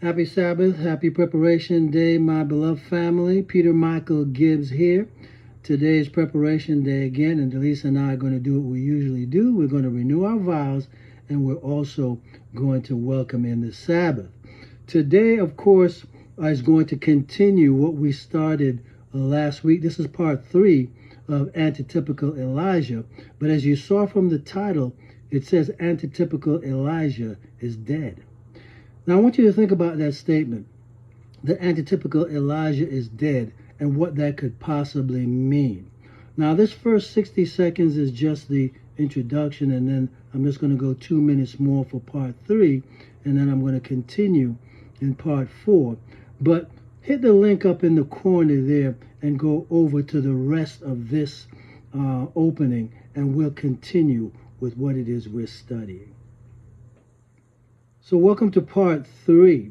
Happy Sabbath, happy preparation day, my beloved family. Peter Michael Gibbs here. Today is preparation day again, and Delisa and I are going to do what we usually do. We're going to renew our vows, and we're also going to welcome in the Sabbath. Today, of course, is going to continue what we started last week. This is part 3 of Antitypical Elijah. But as you saw from the title, it says Antitypical Elijah is dead. Now, I want you to think about that statement, that antitypical Elijah is dead, and what that could possibly mean. Now, this first 60 seconds is just the introduction, and then I'm just going to go 2 minutes more for part 3, and then I'm going to continue in part 4. But hit the link up in the corner there and go over to the rest of this opening, and we'll continue with what it is we're studying. So welcome to part 3.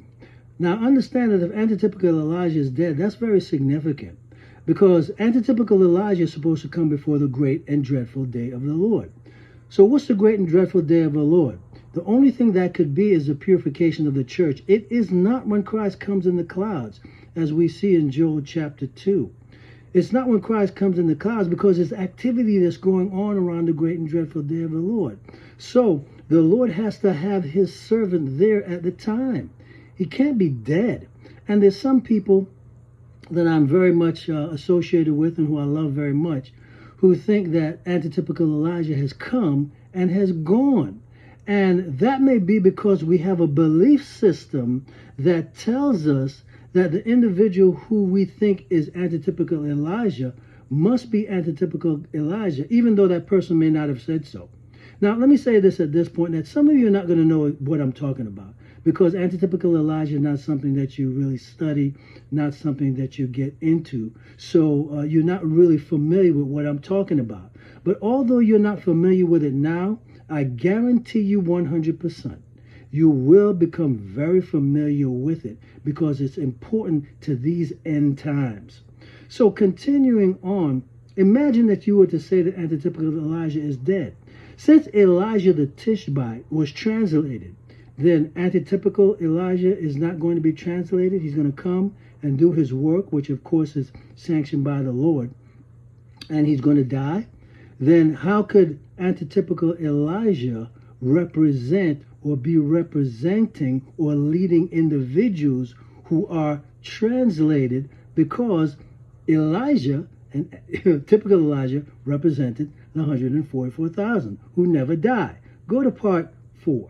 Now understand that if antitypical Elijah is dead, that's very significant, because antitypical Elijah is supposed to come before the great and dreadful day of the Lord. So what's the great and dreadful day of the Lord? The only thing that could be is the purification of the church. It is not when Christ comes in the clouds, as we see in Joel chapter 2. It's not when Christ comes in the clouds, because there's activity that's going on around the great and dreadful day of the Lord. So the Lord has to have his servant there at the time. He can't be dead. And there's some people that I'm very much associated with and who I love very much, who think that antitypical Elijah has come and has gone. And that may be because we have a belief system that tells us that the individual who we think is antitypical Elijah must be antitypical Elijah, even though that person may not have said so. Now, let me say this at this point, that some of you are not going to know what I'm talking about, because antitypical Elijah is not something that you really study, not something that you get into. So you're not really familiar with what I'm talking about. But although you're not familiar with it now, I guarantee you 100%, you will become very familiar with it, because it's important to these end times. So continuing on, imagine that you were to say that antitypical Elijah is dead. Since Elijah the Tishbite was translated, then antitypical Elijah is not going to be translated. He's going to come and do his work, which of course is sanctioned by the Lord, and he's going to die. Then how could antitypical Elijah represent or be representing or leading individuals who are translated? Because Elijah, and typical Elijah, represented the 144,000 who never die. Go to part 4.